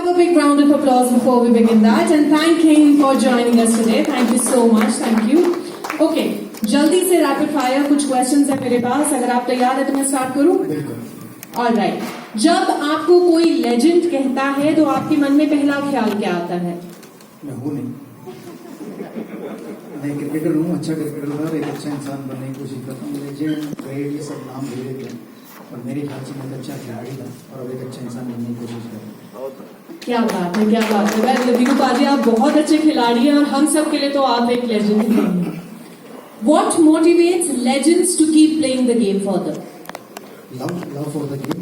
Have a big round of applause before we begin that and thank him for joining us today. Thank you so much. Thank you. Okay, जल्दी से rapid fire कुछ questions है मेरे पास. अगर आप तैयार है तो मैं स्टार्ट करूं? ऑलराइट. जब आपको कोई लेजेंड कहता है तो आपके मन में पहला ख्याल क्या आता है? मैं हूं नहीं. मैं क्रिकेटर हूँ, अच्छा क्रिकेटर था, एक अच्छा इंसान बनने की कोशिश करता हूँ. लेजेंड, ग्रेट, ये सब नाम ले लेते हैं और मेरे ख्याल से मैं एक अच्छा खिलाड़ी था और अब एक अच्छा इंसान बनने की कोशिश कर रहा हूँ. क्या बात है, क्या बात है. दीनू पाजी, आप बहुत अच्छे खिलाड़ी हैं और हम सब के लिए तो आप एक लेजेंड हैं. What motivates legends to keep playing the game further? Love for the game.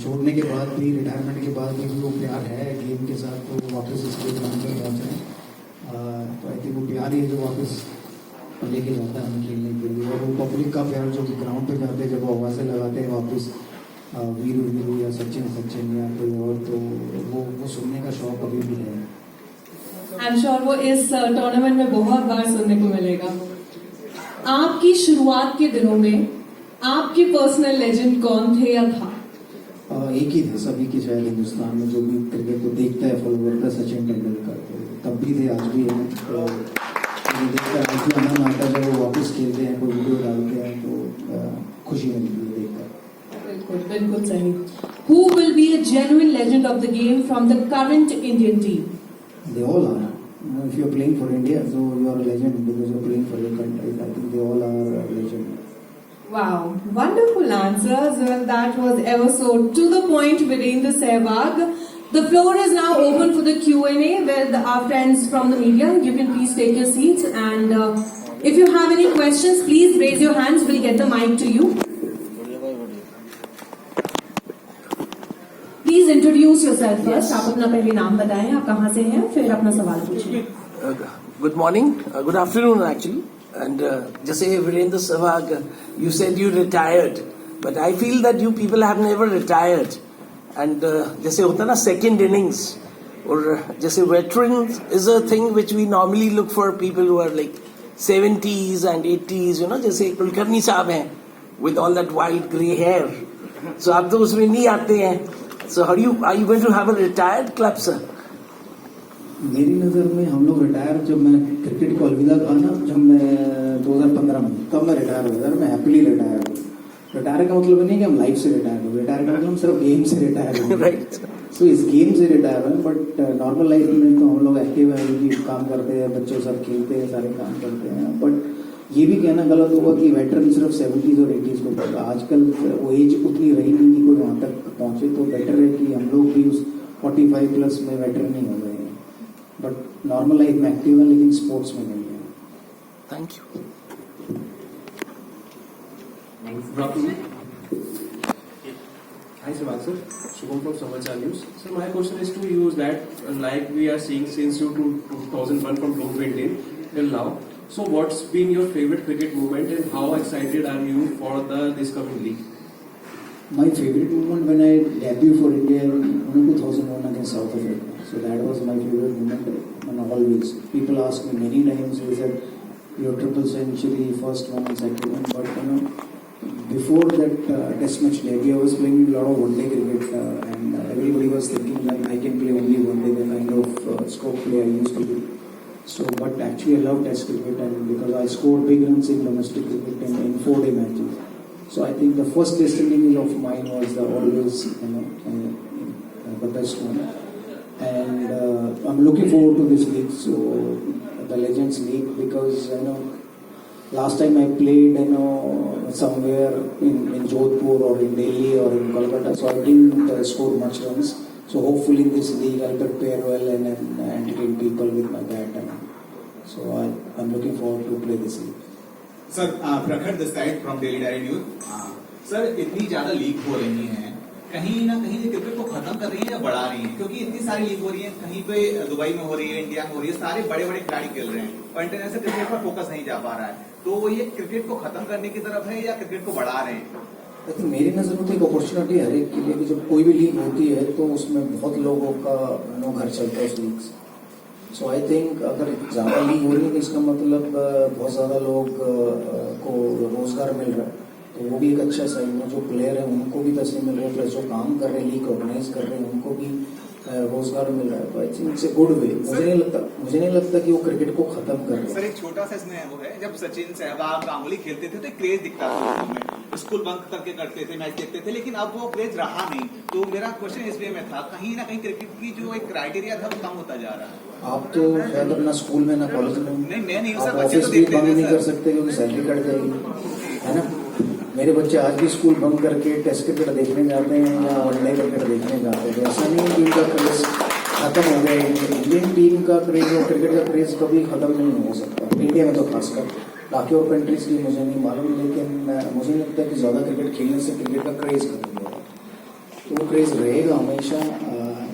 छोड़ने के बाद भी, रिटायरमेंट के बाद भी वो प्यार है गेम के साथ, तो वापस इसके ग्राउंड पर पहुँच रहे हैं. तो आई थिंक वो प्यार ही है जो वापस लेके जाता है हमें खेलने के लिए. और वो पब्लिक का प्यार जो ग्राउंड पे जाते हैं, जब वो आवाज़ें लगाते हैं वापस वीरू या सचिन या कोई और, तो वो सुनने का शौक अभी भी है. आई एम श्योर वो इस टूर्नामेंट में बहुत बार सुनने को मिलेगा. आपकी शुरुआत के दिनों में आपके पर्सनल लेजेंड कौन थे या था? एक ही थे सभी के, शायद हिंदुस्तान में जो भी क्रिकेट को देखता है, फॉलो करता है, सचिन तेंदुलकर. तो तब भी थे, आज भी हैं. तो देखकर आज भी आनंद आता है जब वो वापस खेलते हैं, कोई वीडियो डालते हैं, तो खुशी मिलती है देखकर. बिल्कुल बिल्कुल सही. Who will be a genuine legend of the game from the current Indian team? They all are. If you're playing for India, so you are a legend because you're playing for your country. I think they all are a legend. Wow, wonderful answers. Well, that was ever so to the point, Virendra Sehwag. The floor is now open for the Q&A with our friends from the media. You can please take your seats, and if you have any questions, please raise your hands. We'll get the mic to you. Please introduce yourself first. आप अपना पहले नाम बताएं, आप कहाँ से हैं, फिर अपना सवाल पूछिए. Good morning, good afternoon actually. And जैसे Virendra Sehwag, you said you retired, but I feel that you people have never retired. And जैसे होता ना second innings, और जैसे veterans is a thing which we normally look for people who are like 70s and 80s, you know, जैसे कुलकर्णी साहब हैं with all that white grey hair. So आप तो उसमें नहीं आते हैं. So are you going to have a retired club, sir? मेरी नज़र में हम लोग रिटायर, जब मैं क्रिकेट को अलविदा कहा ना, जब मैं 2015 में, तब मैं रिटायर हो गया. मैं हैप्पीली रिटायर हूँ. रिटायर का मतलब नहीं कि हम लाइफ से रिटायर हो. रिटायर का मतलब हम सिर्फ गेम से रिटायर हो. राइट. सो इस गेम से रिटायर हैं, बट नॉर्मल लाइफ में तो हम लोग एक्टिव हैं, काम करते हैं, बच्चों के साथ खेलते हैं, सारे काम करते हैं. बट ये भी कहना गलत होगा कि वेटरन सिर्फ 70s और 80s को पड़ता. आजकल वो एज उतनी रही नहीं कि कोई वहाँ तक पहुँचे. तो बेटर है कि हम लोग भी उस 45 प्लस में वेटरन नहीं हो गए हैं. बट नॉर्मल लाइफ में एक्टिव है, लेकिन स्पोर्ट्स में नहीं है. Thank you. Hi Sehwag sir, Shubham from Samachar News. So my question is to you is that like we are seeing since you 2001 from 2020 till now. So what's been your favorite cricket moment and how excited are you for this coming league? My favorite moment when I debuted for India in 2001 against South Africa. So that was my favorite moment. And always people ask me many times, they said your triple century, first one and second one. But you know, before that test match debut, I was playing a lot of one-day cricket, and everybody was thinking that I can play only one-day, the kind of stroke play I used to do. So, but actually I love test cricket, and because I scored big runs in domestic cricket in 4-day matches. So I think the first destiny of mine was always, you know, the best one. And I'm looking forward to this league, so the Legends League, because you know, last time I played, you know, somewhere in Jodhpur or in Delhi or in Kolkata, so I didn't score much runs. So hopefully in this league I'll prepare well and entertain people with my bat. So I'm looking forward to play this league. Sir प्रखर दस्तावेज from daily diary news. Sir इतनी ज्यादा league हो रही हैं, कहीं ना कहीं क्रिकेट को खत्म कर रही है या बढ़ा रही है? क्योंकि इतनी सारी लीग हो रही है, कहीं पे दुबई में हो रही है, इंडिया में हो रही है, सारे बड़े बड़े खिलाड़ी खेल रहे हैं और इंटरनेशनल क्रिकेट पर फोकस नहीं जा पा रहा है. तो ये क्रिकेट को खत्म करने की तरफ है या क्रिकेट को बढ़ा रहे हैं? लेकिन मेरी नजर में तो एक अपॉर्चुनिटी हर एक के लिए कि जब कोई भी लीग होती है तो उसमें बहुत लोगों का घर चलता है उस लीग से. सो आई थिंक अगर ज़्यादा लीग हो रही है तो इसका मतलब बहुत ज़्यादा लोग को रोजगार मिल रहा है, तो वो भी एक अच्छा साइन है. जो प्लेयर है उनको भी पैसे मिल रहे हैं, प्लस जो काम कर रहे हैं, लीग ऑर्गेनाइज कर रहे हैं, उनको भी रोजगार मिल रहा है, तो I think it's a good way. मुझे नहीं लगता कि वो क्रिकेट को खत्म कर रहे सर हैं। एक छोटा सा इसमें वो है, जब सचिन सहवाग गांगुली खेलते थे तो एक क्रेज दिखता था लोगों में, स्कूल बंक करके करते थे, मैच देखते थे, लेकिन अब वो क्रेज रहा नहीं। तो मेरा क्वेश्चन इस वे में था, कहीं ना कहीं क्रिकेट की जो एक क्राइटेरिया था वो कम होता जा रहा है। आप तो शायद अपना स्कूल में ना कॉलेज में, नहीं, मैं नहीं हूं सर, आप बच्चे ऑफिस तो भी देखते बंद थे नहीं सर। कर सकते क्योंकि सैलरी कट जाएगी, है ना। मेरे बच्चे आज भी स्कूल बंद करके टेस्ट क्रिकेट देखने जाते हैं या वनडे क्रिकेट देखने जाते हैं। ऐसा नहीं है कि उनका क्रेज खत्म हो गया। इंडियन टीम का क्रेज और क्रिकेट का क्रेज कभी खत्म नहीं हो सकता, इंडिया में तो खासकर। बाकी और कंट्रीज की मुझे नहीं मालूम, लेकिन मुझे नहीं लगता कि ज़्यादा क्रिकेट खेलने से क्रिकेट का क्रेज खत्म होगा। तो वो क्रेज रहेगा हमेशा।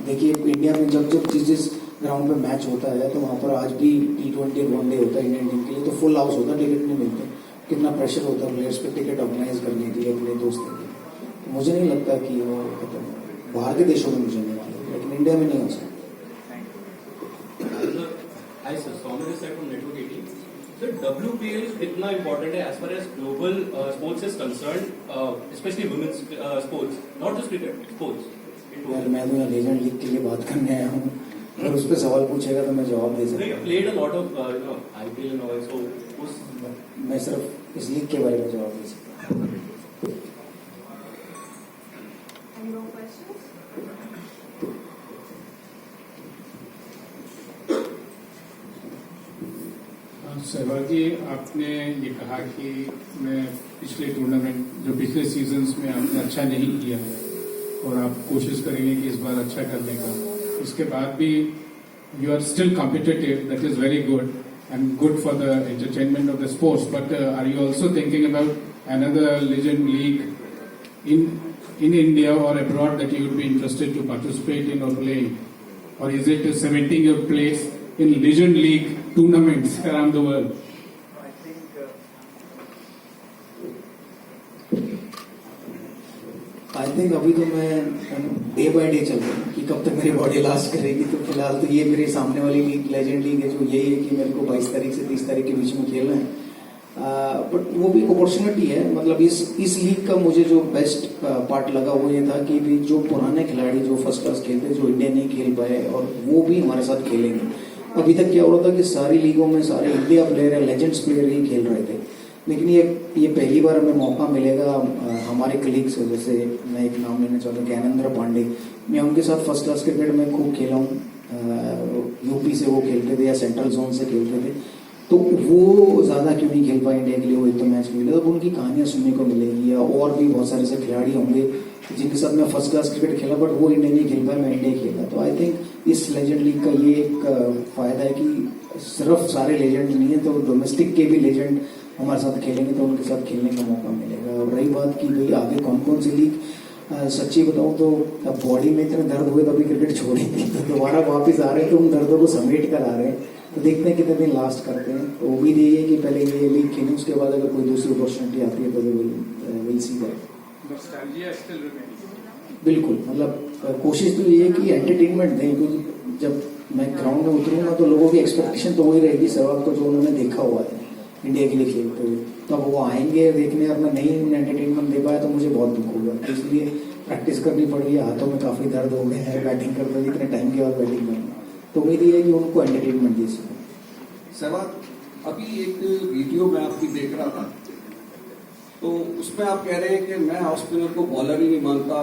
देखिए इंडिया में जब जब जिस ग्राउंड पे मैच होता है तो वहाँ पर आज भी T20 वनडे होता है इंडियन टीम के लिए, तो फुल हाउस होता है, टिकट नहीं मिलते। कितना प्रेशर होता है प्लेयर्स पे टिकट ऑर्गेनाइज करने के लिए अपने दोस्तों के लिए। तो मुझे नहीं लगता कि वो खत्म होगा। बाहर के देशों में मुझे नहीं मालूम, लेकिन इंडिया में नहीं हो सकता। Hi sir, Soumya this side from Network 18. Sir, WPL कितना important है as far as global sports is concerned, especially women's sports, not just cricket, sports. यार मैं तो यहाँ लेजेंड लीग के लिए बात करने आया हूँ, अगर उस पर सवाल पूछेगा तो मैं जवाब दे सकता You played a lot of IPL and all, so उस हूँ। मैं सिर्फ इस लीग के बारे में जवाब दे सकता हूँ। Any more questions? सहवाग जी, आपने ये कहा कि मैं पिछले टूर्नामेंट जो पिछले सीजन्स में आपने अच्छा नहीं किया है और आप कोशिश करेंगे कि इस बार अच्छा करने का। इसके बाद भी you are still competitive, that is very good and good for the entertainment of the sports, but are you also thinking about another legend league in India or abroad that you would be interested to participate in or play? Or is it cementing your place in Legend League tournaments around the world? I think अभी तो मैं day by day चल रहा हूँ कि कब तक मेरी बॉडी लास्ट करेगी। तो फिलहाल तो ये मेरे सामने वाली लीग लेजेंड लीग है, जो यही है कि मेरे को 22 तारीख से 30 तारीख के बीच में खेलना है। बट वो भी अपॉर्चुनिटी है। मतलब इस लीग का मुझे जो बेस्ट पार्ट लगा वो ये था कि भी जो पुराने खिलाड़ी जो फर्स्ट क्लास खेलते जो इंडिया नहीं खेल पाए और वो भी हमारे साथ खेलेंगे। अभी तक क्या हो रहा था कि सारी लीगों में सारे इंडिया प्लेयर या लेजेंड्स प्लेयर ही खेल रहे थे, लेकिन ये पहली बार हमें मौका मिलेगा हमारे कलीग से। जैसे मैं एक नाम लेना चाहता हूँ, ज्ञानेंद्र पांडे। मैं उनके साथ फर्स्ट क्लास क्रिकेट में खूब खेला हूँ। यूपी से वो खेलते थे या सेंट्रल जोन से खेलते थे, तो वो ज़्यादा क्यों नहीं खेल पाए इंडिया के लिए, वो एक तो मैच मिले। तो उनकी कहानियाँ सुनने को मिलेगी। या और भी बहुत सारे ऐसे खिलाड़ी होंगे जिनके साथ मैं फर्स्ट क्लास क्रिकेट खेला बट वो इंडिया नहीं खेल पाए, मैं इंडिया खेला। तो आई थिंक इस लेजेंड लीग का ये एक फायदा है कि सिर्फ सारे लेजेंड नहीं है, तो डोमेस्टिक के भी लेजेंड हमारे साथ खेलेंगे तो उनके साथ खेलने का मौका मिलेगा। और रही बात कि भाई आगे कौन कौन सी लीग, सच्ची बताऊं तो अब बॉडी में इतने दर्द हुए तभी क्रिकेट छोड़ेंगे, तो दोबारा वापस आ रहे हैं तो उन दर्दों को समेट कर आ रहे हैं। तो देखते हैं कितने दिन लास्ट करते हैं। तो उम्मीद यही है कि पहले ये लीग खेलें, उसके बाद अगर कोई दूसरी अपॉर्चुनिटी आती है तो विल सी दैट। बिल्कुल, मतलब कोशिश तो ये है कि एंटरटेनमेंट दें, क्योंकि जब मैं ग्राउंड में उतरूंगा तो लोगों की एक्सपेक्टेशन तो वही रहेगी सहवाग को, जो उन्होंने देखा हुआ है इंडिया के लिए खेलते हुए। तो अब वो आएंगे देखने और मैं नहीं एंटरटेनमेंट दे पाया तो मुझे बहुत दुख होगा। तो इसलिए प्रैक्टिस करनी पड़ रही है, हाथों में काफ़ी दर्द हो गए हैं बैटिंग करते हुए, इतने टाइम के बाद बैटिंग करना। तो उम्मीद ये है कि उनको एंटरटेनमेंट दे सकें। सहवाग, अभी एक वीडियो मैं आपकी देख रहा था, तो उसमें आप कह रहे हैं कि मैं ऑफ स्पिनर को बॉलर ही नहीं मानता,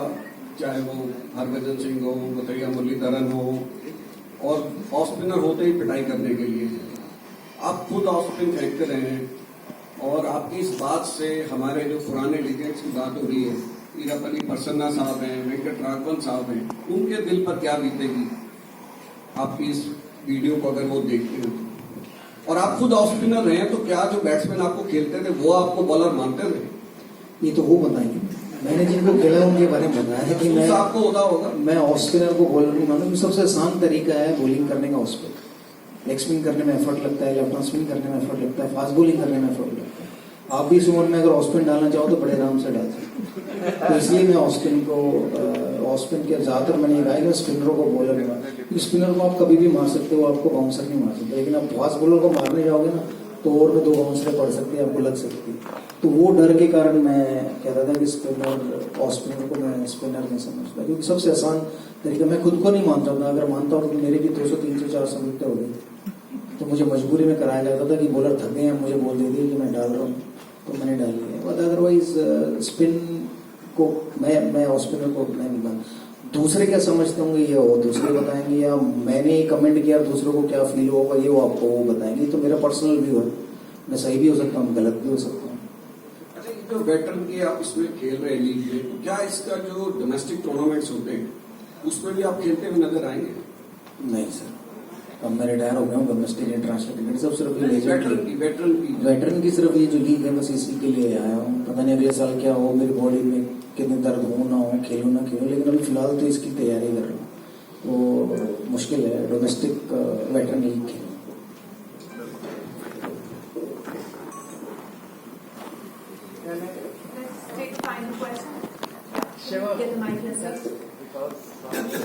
चाहे वो हरभजन सिंह हो, बतैया मुरलीधरन हो, और ऑफ स्पिनर होते ही पिटाई करने के लिए। आप खुद ऑफ स्पिन फेंकते रहे हैं और आपकी इस बात से हमारे जो पुराने लीजेंड्स की बात हो रही है, ईरापल्ली प्रसन्ना साहब हैं, वेंकट राघवन साहब हैं, उनके दिल पर क्या बीतेगी आपकी इस वीडियो को अगर वो देखते हैं? और आप खुद ऑफ स्पिनर रहे हैं, तो क्या जो बैट्समैन आपको खेलते थे वो आपको बॉलर मानते थे? ये तो वो बताएंगे, मैंने जिनको खेला उनके बारे में बताया है कि मैं आपको होता होगा। मैं ऑफ स्पिनर को बॉलर नहीं मानूंगा। सबसे आसान तरीका है बॉलिंग करने का ऑफ स्पिन। लेग स्पिन करने में एफर्ट लगता है, लेफ्ट स्पिन करने में एफर्ट लगता है, फास्ट बॉलिंग करने में एफर्ट लगता है। आप भी इस उम्र में अगर ऑफ स्पिन डालना चाहो तो बड़े आराम से डाल सकते। तो इसलिए मैं ऑफ स्पिन के ज्यादातर मैंने कहा कि स्पिनरों को बॉलर नहीं मार। स्पिनर को आप कभी भी मार सकते हो, आपको बाउंसर नहीं मार सकते, लेकिन आप फास्ट बॉलर को मारने जाओगे ना तो ओवर में 2 बाउंसरें पड़ सकती है, आपको लग सकती है। तो वो डर के कारण मैं कहता था कि स्पिनर ऑफ स्पिनर को मैं स्पिनर नहीं समझता, क्योंकि सबसे आसान तरीका मैं खुद को नहीं मानता था। अगर मानता हूँ तो मेरे भी 200 300 400 विकेट हो गई, तो मुझे मजबूरी में कराया जाता था कि बॉलर थक गए हैं, मुझे बोल दे दिए कि मैं डाल रहा हूँ, तो मैंने डाली है। बट अदरवाइज स्पिन को मैं ऑफ स्पिनर को मैं नहीं मानता। दूसरे क्या समझते होंगे ये वो दूसरे बताएंगे, या मैंने कमेंट किया दूसरों को क्या फील होगा ये वो आपको वो बताएंगे। तो मेरा पर्सनल व्यू है, मैं सही भी हो सकता हूँ, गलत भी हो सकता हूँ। अच्छा, ये जो वेटरन की आप इसमें खेल रहे हैं लीग में, तो क्या इसका जो डोमेस्टिक टूर्नामेंट्स होते हैं उसमें भी आप खेलते हुए नजर आएंगे? नहीं सर, अब मैं रिटायर हो गया हूँ। डोमेस्टिक इंटरनेशनल क्रिकेट सब सिर्फ ये वेटरन की सिर्फ ये जो लीग है बस इसी के लिए आया हूँ। पता नहीं अगले साल क्या हो, मेरी बॉडी में कितने दर्द हो ना हो, खेलूँ ना खेलूँ, लेकिन अभी फिलहाल तो इसकी तैयारी कर रहा हूँ। तो मुश्किल है डोमेस्टिक वेटरन लीग खेलना। Let's take the final question. Get the mic here, sir. Because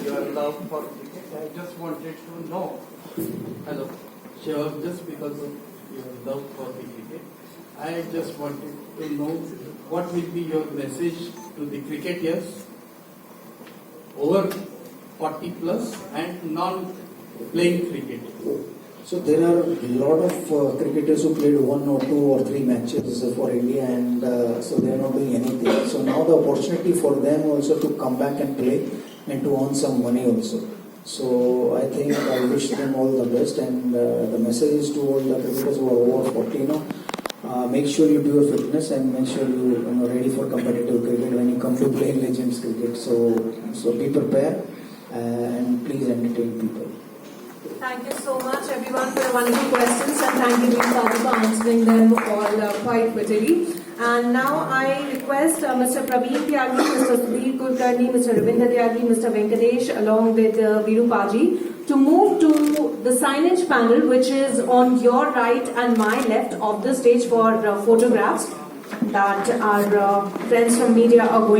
your love for cricket, I just wanted to know. Hello. Sure, just because of your love for the cricket, I just wanted to know what will be your message to the cricketers over 40 plus and non-playing cricket. So there are a lot of cricketers who played 1 or 2 or 3 matches for India, and so they are not doing anything. So now the opportunity for them also to come back and play and to earn some money also. So I think I wish them all the best, and the message is to all the cricketers who are over 40, make sure you do your fitness and make sure you ready for competitive cricket when you come to play in Legends cricket. So be prepared and please entertain people. Thank you so much, everyone, for your wonderful questions, and thank you, Dean Sabu, for answering them all quite prettily. And now I request Mr. Praveen Tyagi, Mr. Sudhir Kulkarni, Mr. Ravinder Tyagi, Mr. Venkatesh, along with Viru Paji, to move to the signage panel, which is on your right and my left of the stage for photographs that our friends from media are going